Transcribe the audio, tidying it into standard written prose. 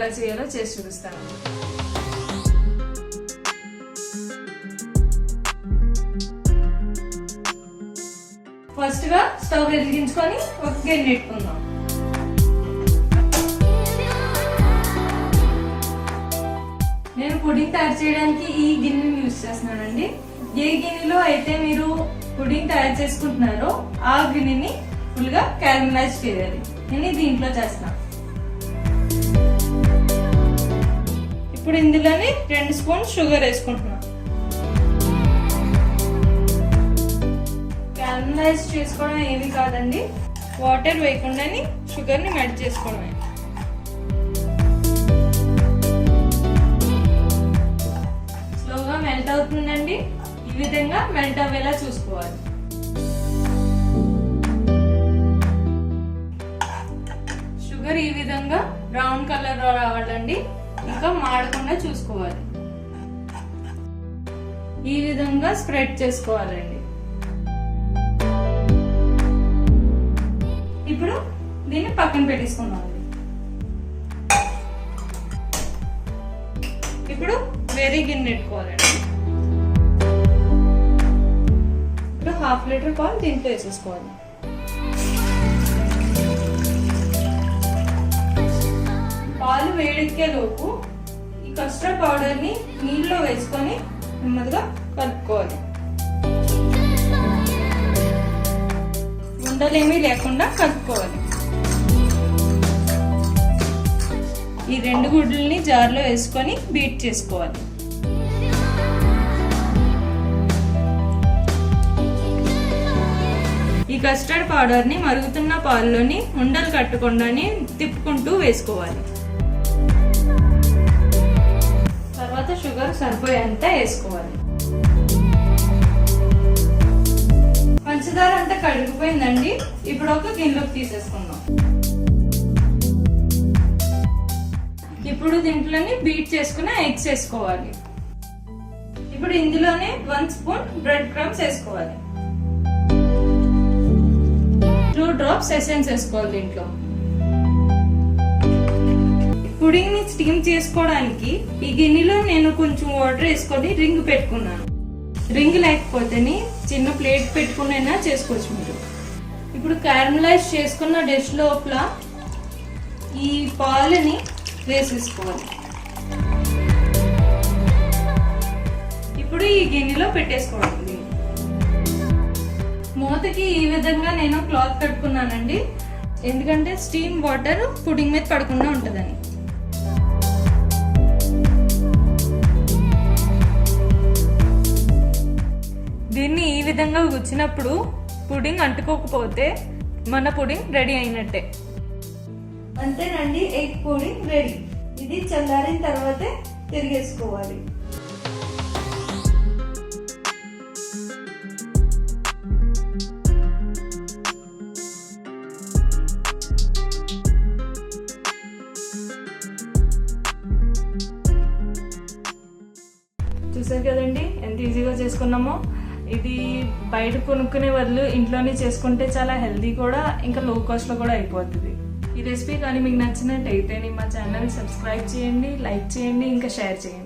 ఎలా చేయాలో చేసి చూపిస్తాను. ఫస్ట్ గా స్టవ్ వెలిగించుకొని ఒక గిన్నె పెట్టుకుందాం. నేను పుడింగ్ తయారు చేయడానికి ఈ గిన్నెని యూజ్ చేస్తున్నానండి. ఏ గిన్నెలో అయితే మీరు పుడింగ్ తయారు చేసుకుంటున్నారో ఆ గిన్నెని ఫుల్ గా క్యారమలైజ్ చేయాలి. నేను దీంట్లో చేస్తాను. ఇప్పుడు ఇందులోని 2 స్పూన్ షుగర్ వేసుకుంటున్నాను. క్యారమలైజ్ చేసుకోవడం ఏమి కాదండి, వాటర్ వేయకుండానే షుగర్ ని మెల్ట్ చేసుకోవడమే. స్లోగా మెల్ట్ అవుతుందండి. ఈ విధంగా మెల్ట్ అవ్వేలా చూసుకోవాలి. షుగర్ ఈ విధంగా బ్రౌన్ కలర్ లో రావాలండి. ఇంకా మాడకుండా చూసుకోవాలి. ఈ విధంగా స్ప్రెడ్ చేసుకోవాలండి. ఇప్పుడు దీన్ని పక్కన పెట్టేసుకుందాం. ఇప్పుడు వేరే గిన్నె పెట్టుకోవాలండి. ఇప్పుడు 1/2 లీటర్ పాలు దీంట్లో వేసేసుకోవాలి. పాలు వేడెక్కే లోపు ఈ కస్టర్డ్ పౌడర్ ని నీళ్ళలో వేసుకొని నెమ్మదిగా కలుపుకోవాలి. ఉండలేమీ లేకుండా కలుపుకోవాలి. ఈ 2 గుడ్లని జార్లో వేసుకొని బీట్ చేసుకోవాలి. ఈ కస్టర్డ్ పౌడర్ ని మరుగుతున్న పాల్లోని ఉండలు కట్టకుండానే తిప్పుకుంటూ వేసుకోవాలి. తర్వాత షుగర్ సరిపోయేంత వేసుకోవాలి. పంచదార అంతా కడిగిపోయిందండి. ఇప్పుడు ఒక గిన్నెలోకి తీసేసుకుందాం. ఇప్పుడు దీంట్లోని బీట్ చేసుకున్న ఎగ్స్ వేసుకోవాలి. ఇప్పుడు ఇందులోనే 1 స్పూన్ బ్రెడ్ క్రమ్స్ వేసుకోవాలి. 2 డ్రాప్స్ ఎసెన్స్ వేసుకోవాలి. దీంట్లో పుడింగ్ ని స్టీమ్ చేసుకోవడానికి ఈ గిన్నెలో నేను కొంచెం వాటర్ వేసుకొని రింగ్ పెట్టుకున్నాను. రింగ్ లేకపోతేనే చిన్న ప్లేట్ పెట్టుకునైనా చేసుకోవచ్చు మీరు. ఇప్పుడు క్యారమలైజ్ చేసుకున్న డిష్ లోపల ఈ పాలని వేసేసుకోవాలి. ఇప్పుడు ఈ గిన్నెలో పెట్టేసుకోవాలి. మూతకి ఈ విధంగా నేను క్లాత్ కట్టుకున్నానండి. ఎందుకంటే స్టీమ్ వాటర్ పుడింగ్ మీద పడకుండా ఉంటుందని. దీన్ని ఈ విధంగా గుచ్చినప్పుడు పుడింగ్ అంటుకోకపోతే మన పుడింగ్ రెడీ అయినట్టే. అంతేనండి, ఎగ్ పుడింగ్ రెడీ. ఇది చల్లారిన తర్వాతే తిరిగేసుకోవాలి. చూసారు కదండి ఎంత ఈజీగా చేసుకున్నామో. ఇది బయట కొనుక్కునే బదులు ఇంట్లోనే చేసుకుంటే చాలా హెల్దీ కూడా, ఇంకా లో కాస్ట్ లో కూడా అయిపోతుంది. ఈ రెసిపీ కానీ మీకు నచ్చినట్టయితే మా ఛానల్ సబ్స్క్రైబ్ చేయండి, లైక్ చేయండి, ఇంకా షేర్ చేయండి.